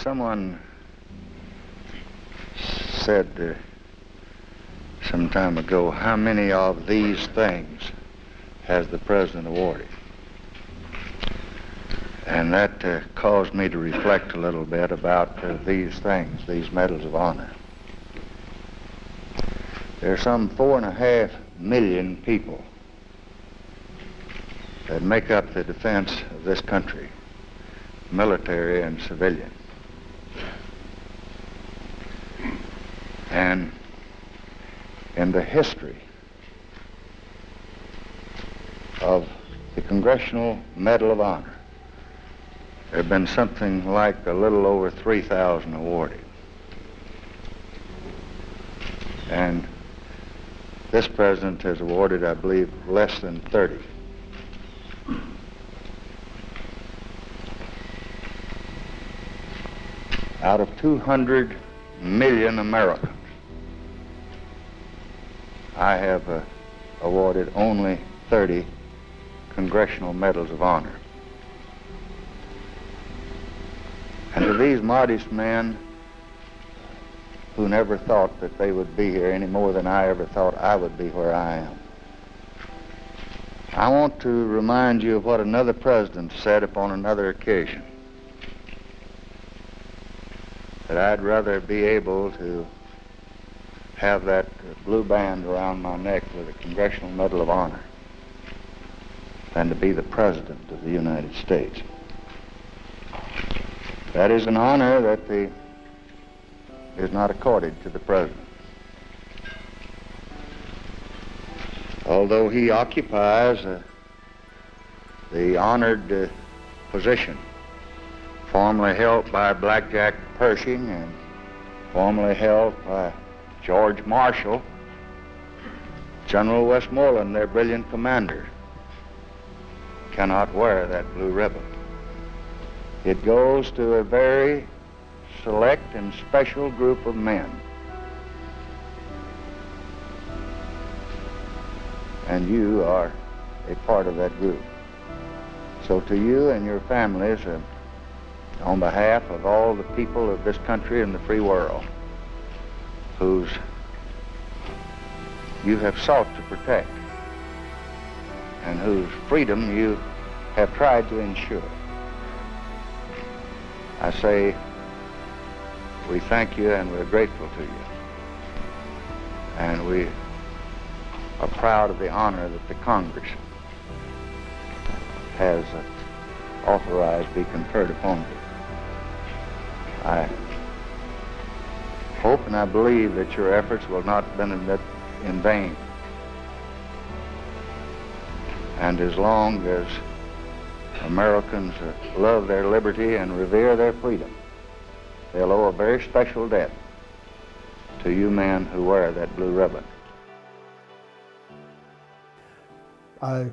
Someone said some time ago, how many of these things has the president awarded? And that caused me to reflect a little bit about these things, these medals of honor. There are some 4.5 million people that make up the defense of this country, military and civilian. And in the history of the Congressional Medal of Honor, there have been something like a little over 3,000 awarded. And this president has awarded, I believe, less than 30. Out of 200 million Americans, I have awarded only 30 Congressional Medals of Honor. And to these modest men who never thought that they would be here any more than I ever thought I would be where I am, I want to remind you of what another president said upon another occasion, that I'd rather be able to have that blue band around my neck with a Congressional Medal of Honor than to be the President of the United States. That is an honor that is not accorded to the President. Although he occupies the honored position formerly held by Blackjack Pershing and formerly held by George Marshall, General Westmoreland, their brilliant commander, cannot wear that blue ribbon. It goes to a very select and special group of men. And you are a part of that group. So to you and your families, on behalf of all the people of this country and the free world, whose you have sought to protect and whose freedom you have tried to ensure, I say we thank you and we're grateful to you. And we are proud of the honor that the Congress has authorized be conferred upon you. I hope and I believe that your efforts will not have been in vain. And as long as Americans love their liberty and revere their freedom, they'll owe a very special debt to you men who wear that blue ribbon. I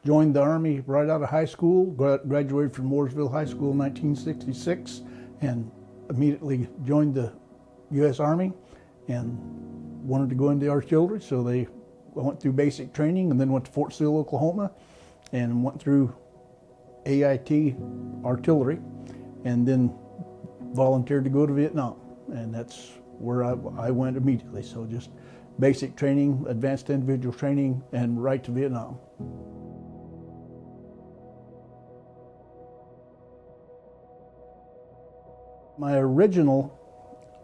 joined the Army right out of high school, graduated from Mooresville High School in 1966, and immediately joined the U.S. Army and wanted to go into artillery, so I went through basic training and then went to Fort Sill, Oklahoma, and went through AIT artillery, and then volunteered to go to Vietnam, and that's where I went immediately. So just basic training, advanced individual training, and right to Vietnam. My original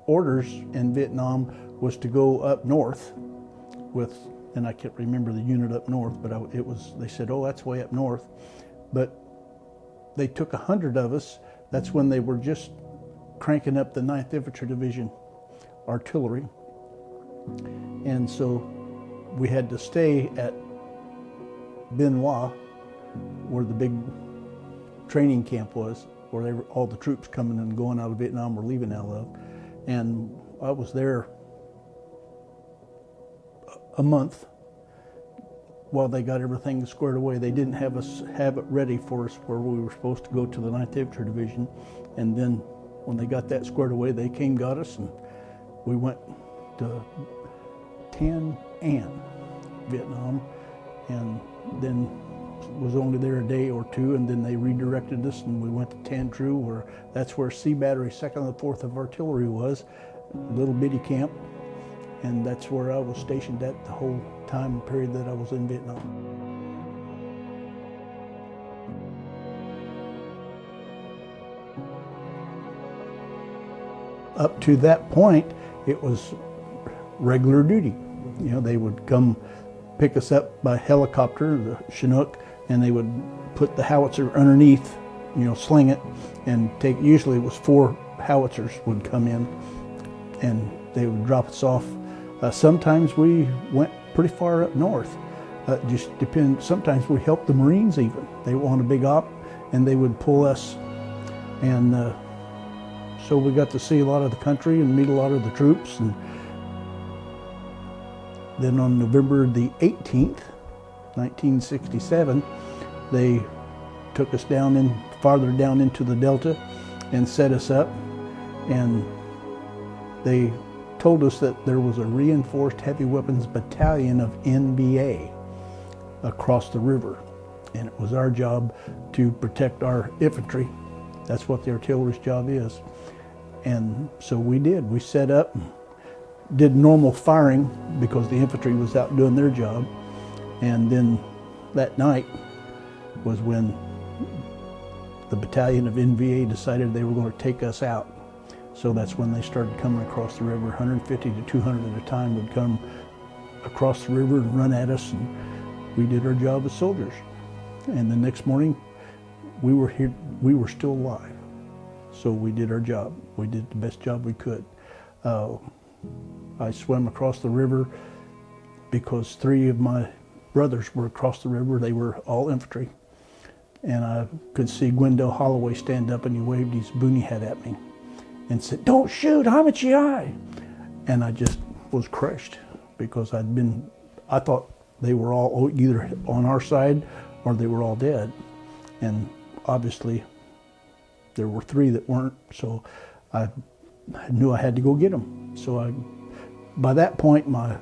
orders in Vietnam was to go up north with, and I can't remember the unit up north, but they said, oh, that's way up north. But they took 100 of us. That's when they were just cranking up the 9th Infantry Division artillery. And so we had to stay at Bien Hoa, where the big training camp was, where all the troops coming and going out of Vietnam were leaving out of. And I was there a month while they got everything squared away. They didn't have it ready for us where we were supposed to go to the 9th Infantry Division. And then when they got that squared away, they came, got us, and we went to Tan An, Vietnam, and then was only there a day or two, and then they redirected us and we went to Tandrew, where that's where C Battery 2nd and 4th of Artillery was, a little bitty camp, and that's where I was stationed at the whole time period that I was in Vietnam. Up to that point, it was regular duty. You know, they would come pick us up by helicopter, the Chinook, and they would put the howitzer underneath, you know, sling it, and take, usually it was 4 howitzers would come in, and they would drop us off. Sometimes we went pretty far up north. Just depend. Sometimes we helped the Marines even. They were on a big op, and they would pull us, and so we got to see a lot of the country and meet a lot of the troops. And then on November the 18th, 1967, they took us down farther down into the Delta and set us up, and they told us that there was a reinforced heavy weapons battalion of NVA across the river, and it was our job to protect our infantry. That's what the artillery's job is. And so we did. We set up, did normal firing because the infantry was out doing their job, and then that night was when the battalion of NVA decided they were going to take us out. So that's when they started coming across the river. 150 to 200 at a time would come across the river and run at us, and we did our job as soldiers. And the next morning, we were here, we were still alive. So we did our job. We did the best job we could. I swam across the river because 3 of my brothers were across the river. They were all infantry. And I could see Gwendell Holloway stand up, and he waved his boonie hat at me and said, "Don't shoot, I'm a GI." And I just was crushed because I thought they were all either on our side or they were all dead. And obviously there were 3 that weren't, so I knew I had to go get them. So by that point, my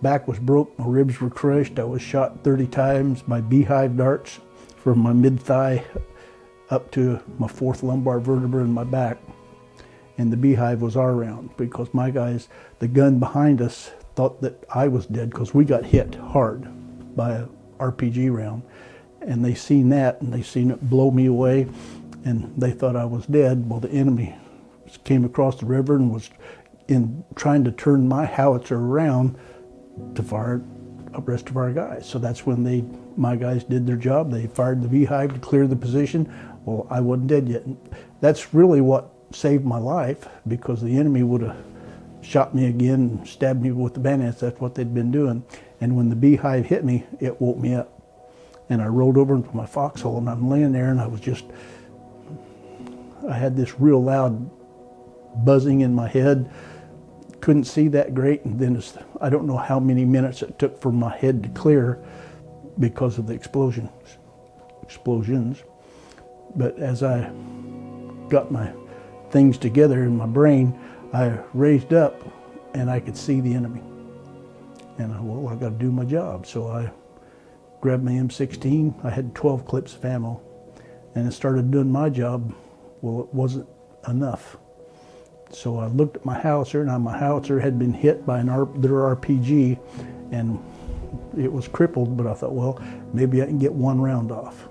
back was broke, my ribs were crushed, I was shot 30 times by beehive darts from my mid-thigh up to my 4th lumbar vertebra in my back. And the beehive was our round because my guys, the gun behind us, thought that I was dead because we got hit hard by an RPG round. And they seen that, and they seen it blow me away, and they thought I was dead. Well, the enemy came across the river and was trying to turn my howitzer around to fire the rest of our guys. So that's when my guys did their job. They fired the beehive to clear the position. Well, I wasn't dead yet. That's really what saved my life, because the enemy would have shot me again and stabbed me with the bayonets. That's what they'd been doing. And when the beehive hit me, it woke me up. And I rolled over into my foxhole, and I'm laying there, and I had this real loud buzzing in my head. Couldn't see that great, and then I don't know how many minutes it took for my head to clear because of the explosions. But as I got my things together in my brain, I raised up and I could see the enemy. And I got to do my job. So I grabbed my M16. I had 12 clips of ammo, and I started doing my job. Well, it wasn't enough. So I looked at my howitzer, and my howitzer had been hit by their RPG, and it was crippled, but I thought, well, maybe I can get 1 round off.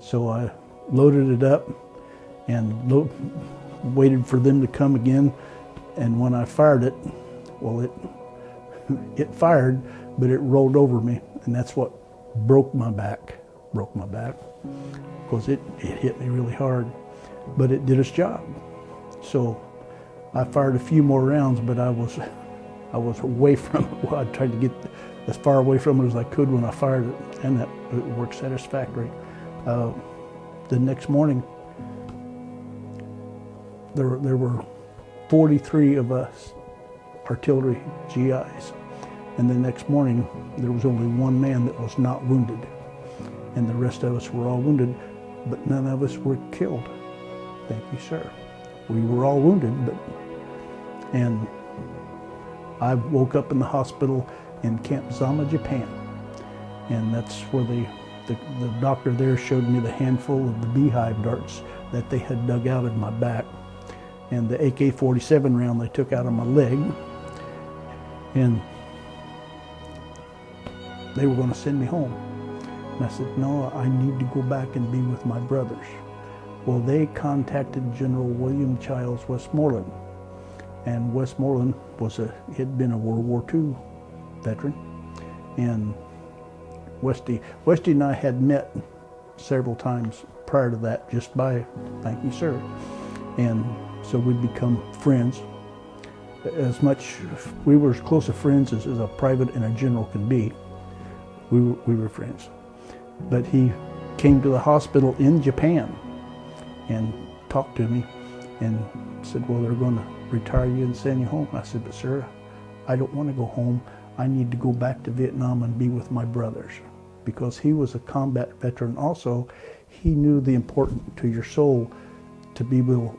So I loaded it up and waited for them to come again, and when I fired it, well, it fired, but it rolled over me, and that's what broke my back, because it hit me really hard, but it did its job. So I fired a few more rounds, but I was away from it. Well, I tried to get as far away from it as I could when I fired it, and it worked satisfactory. The next morning, there were 43 of us artillery GIs, and the next morning there was only 1 man that was not wounded, and the rest of us were all wounded, but none of us were killed. Thank you, sir. We were all wounded, and I woke up in the hospital in Camp Zama, Japan, and that's where they the doctor there showed me the handful of the beehive darts that they had dug out of my back, and the AK-47 round they took out of my leg, and they were going to send me home. And I said, no, I need to go back and be with my brothers. Well, they contacted General William Childs Westmoreland, and Westmoreland had been a World War II veteran, and Westy and I had met several times prior to that, just by thank you, sir. And so we'd become friends. We were as close of friends as a private and a general can be. We were friends. But he came to the hospital in Japan and talked to me and said, well, they're going to retire you and send you home. I said, but sir, I don't want to go home. I need to go back to Vietnam and be with my brothers. Because he was a combat veteran also, he knew the importance to your soul to be able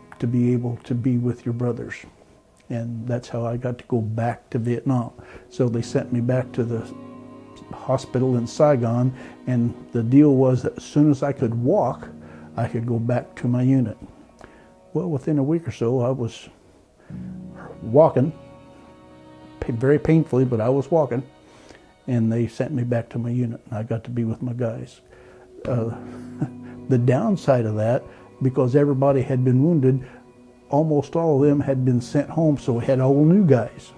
to be with your brothers. And that's how I got to go back to Vietnam. So they sent me back to the hospital in Saigon, and the deal was that as soon as I could walk, I could go back to my unit. Well, within a week or so, I was walking, very painfully, but I was walking, and they sent me back to my unit, and I got to be with my guys. The downside of that, because everybody had been wounded, almost all of them had been sent home, so we had all new guys.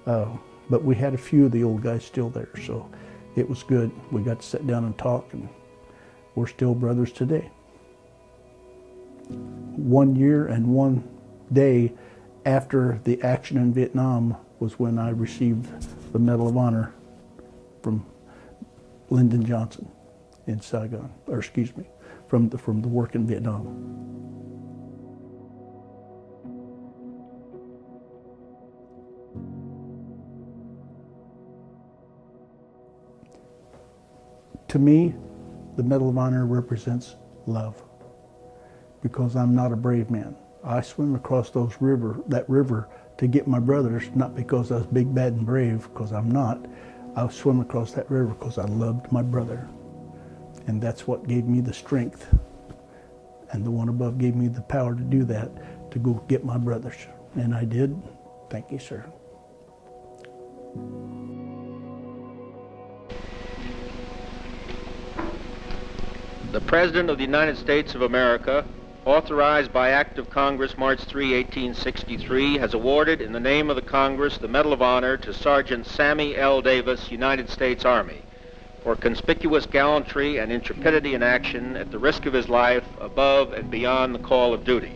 But we had a few of the old guys still there, so it was good. We got to sit down and talk, and we're still brothers today. 1 year and 1 day after the action in Vietnam was when I received the Medal of Honor from Lyndon Johnson in Saigon, or excuse me, from the work in Vietnam. To me, the Medal of Honor represents love, because I'm not a brave man. I swim across that river to get my brothers, not because I was big, bad, and brave, because I'm not. I swim across that river because I loved my brother. And that's what gave me the strength. And the one above gave me the power to do that, to go get my brothers. And I did. Thank you, sir. The President of the United States of America, authorized by Act of Congress March 3, 1863, has awarded in the name of the Congress the Medal of Honor to Sergeant Sammy L. Davis, United States Army, for conspicuous gallantry and intrepidity in action at the risk of his life above and beyond the call of duty.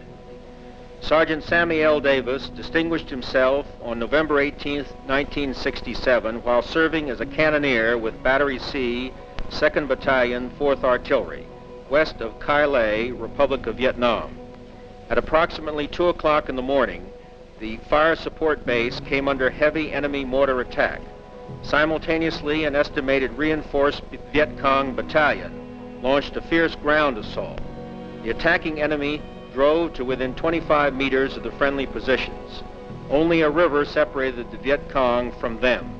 Sergeant Sammy L. Davis distinguished himself on November 18, 1967, while serving as a cannoneer with Battery C, 2nd Battalion, 4th Artillery, west of Kai Lay, Republic of Vietnam. At approximately 2 o'clock in the morning, the fire support base came under heavy enemy mortar attack. Simultaneously, an estimated reinforced Viet Cong battalion launched a fierce ground assault. The attacking enemy drove to within 25 meters of the friendly positions. Only a river separated the Viet Cong from them.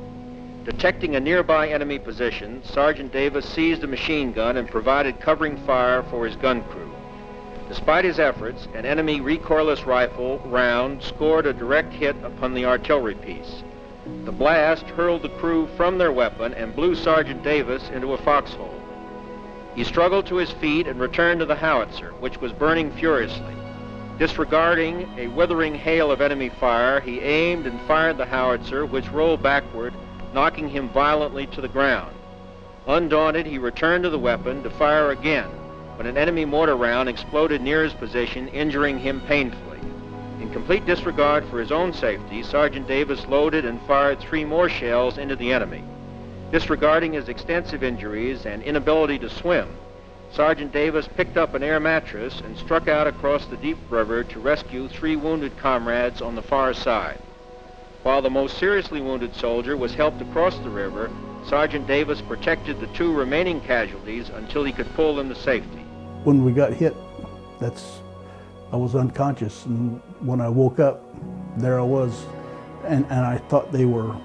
Detecting a nearby enemy position, Sergeant Davis seized a machine gun and provided covering fire for his gun crew. Despite his efforts, an enemy recoilless rifle round scored a direct hit upon the artillery piece. The blast hurled the crew from their weapon and blew Sergeant Davis into a foxhole. He struggled to his feet and returned to the howitzer, which was burning furiously. Disregarding a withering hail of enemy fire, he aimed and fired the howitzer, which rolled backward, knocking him violently to the ground. Undaunted, he returned to the weapon to fire again, when an enemy mortar round exploded near his position, injuring him painfully. In complete disregard for his own safety, Sergeant Davis loaded and fired 3 more shells into the enemy. Disregarding his extensive injuries and inability to swim, Sergeant Davis picked up an air mattress and struck out across the deep river to rescue 3 wounded comrades on the far side. While the most seriously wounded soldier was helped across the river, Sergeant Davis protected the 2 remaining casualties until he could pull them to safety. When we got hit, I was unconscious, and when I woke up, there I was, and I thought they were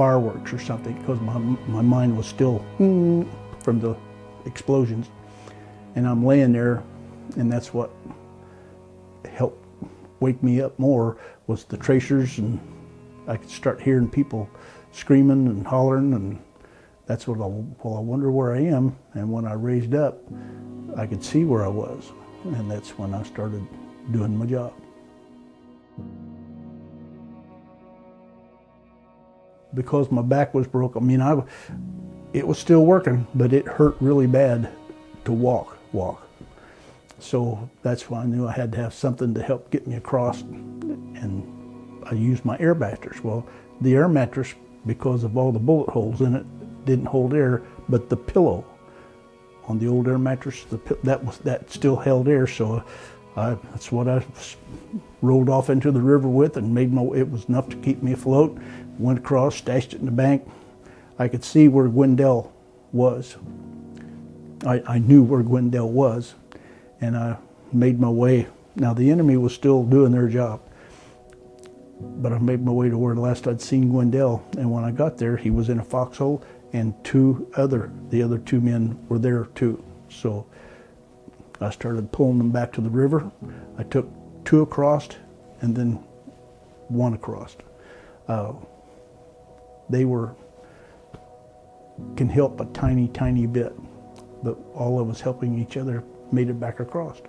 fireworks or something, because my mind was still from the explosions. And I'm laying there, and that's what helped wake me up more, was the tracers, and I could start hearing people screaming and hollering, and that's what I wonder where I am. And when I raised up, I could see where I was, and that's when I started doing my job. Because my back was broke, I mean, it was still working, but it hurt really bad to walk. So that's why I knew I had to have something to help get me across, and I used my air mattress. Well, the air mattress, because of all the bullet holes in it, didn't hold air, but the pillow on the old air mattress, that still held air. So that's what I rolled off into the river with, and it was enough to keep me afloat. Went across, stashed it in the bank. I could see where Gwendell was. I knew where Gwendell was, and I made my way. Now the enemy was still doing their job, but I made my way to where last I'd seen Gwendell, and when I got there, he was in a foxhole, and the other two men were there too. So I started pulling them back to the river. I took 2 across, and then 1 across. They can help a tiny, tiny bit, but all of us helping each other made it back across.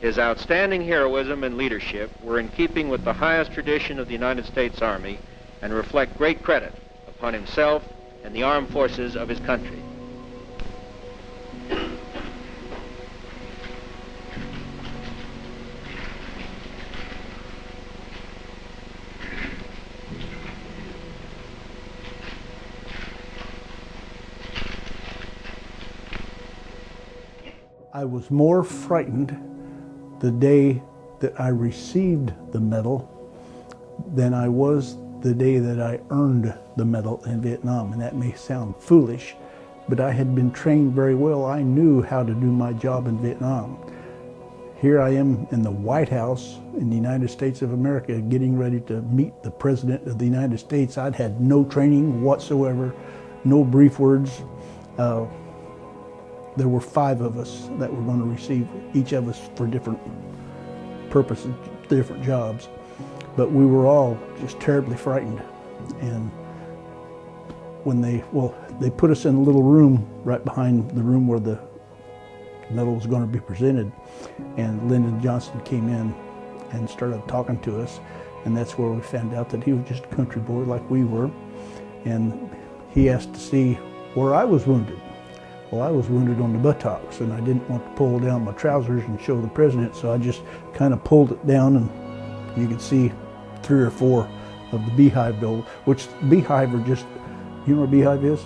His outstanding heroism and leadership were in keeping with the highest tradition of the United States Army and reflect great credit upon himself and the armed forces of his country. I was more frightened the day that I received the medal than I was the day that I earned the medal in Vietnam. And that may sound foolish, but I had been trained very well. I knew how to do my job in Vietnam. Here I am in the White House in the United States of America, getting ready to meet the President of the United States. I'd had no training whatsoever, no brief words. There were 5 of us that were going to receive, each of us for different purposes, different jobs. But we were all just terribly frightened. And when they put us in a little room right behind the room where the medal was going to be presented. And Lyndon Johnson came in and started talking to us. And that's where we found out that he was just a country boy like we were. And he asked to see where I was wounded. Well, I was wounded on the buttocks, and I didn't want to pull down my trousers and show the president, so I just kind of pulled it down, and you could see 3 or 4 of the beehive doll, which beehive are just, you know what a beehive is?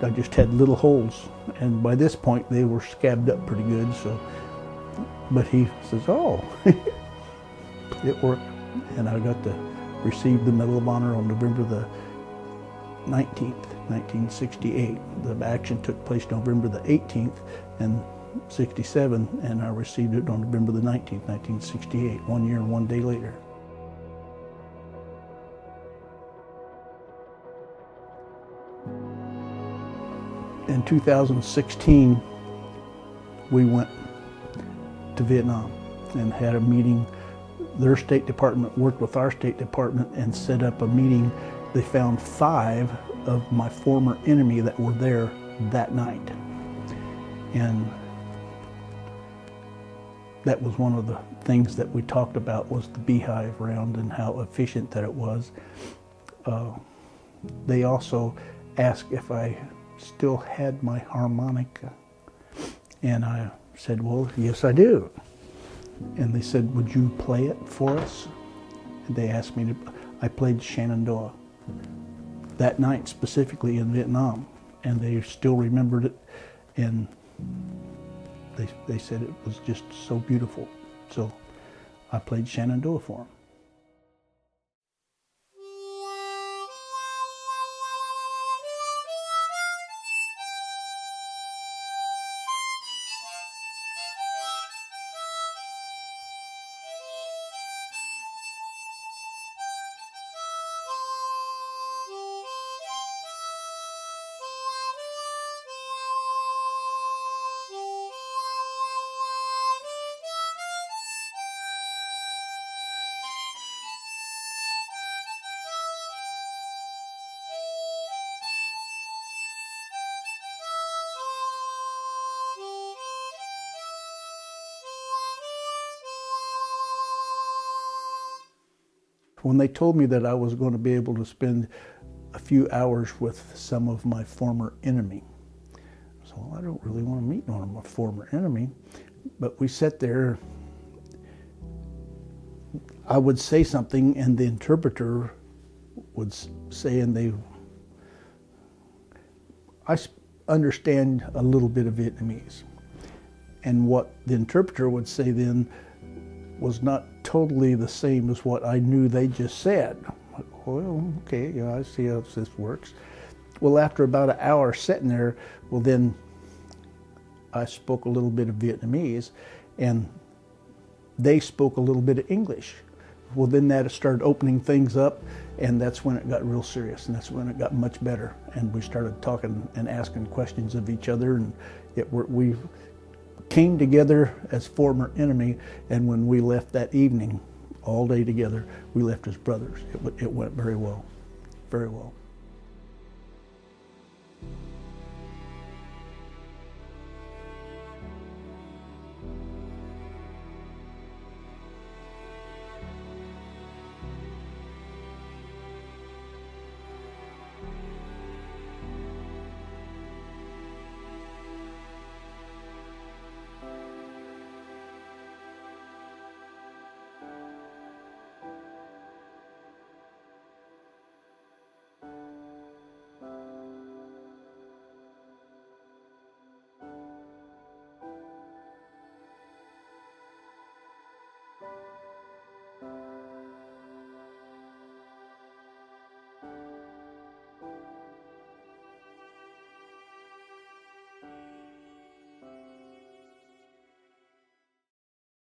I just had little holes, and by this point they were scabbed up pretty good, so, but he says, oh, it worked, and I got to receive the Medal of Honor on November the 19th. 1968. The action took place November the 18th and 67, and I received it on November the 19th, 1968, 1 year and 1 day later. In 2016, we went to Vietnam and had a meeting. Their State Department worked with our State Department and set up a meeting. They found 5 of my former enemy that were there that night. And that was one of the things that we talked about, was the beehive round and how efficient that it was. They also asked if I still had my harmonica. And I said, well, yes, I do. And they said, would you play it for us? And they asked me to. I played Shenandoah that night, specifically in Vietnam, and they still remembered it, and they said it was just so beautiful. So I played Shenandoah for them. when they told me that I was going to be able to spend a few hours with some of my former enemy. So, well, I don't really want to meet one of my former enemy, but we sat there. I would say something and the interpreter would say, I understand a little bit of Vietnamese. And what the interpreter would say then was not totally the same as what I knew they just said. Well, okay, yeah, I see how this works. Well, after about an hour sitting there, well, then I spoke a little bit of Vietnamese, and they spoke a little bit of English. Well, then that started opening things up, and that's when it got real serious, and that's when it got much better. And we started talking and asking questions of each other, and we came together as former enemy, and when we left that evening, all day together, we left as brothers. It went very well, very well.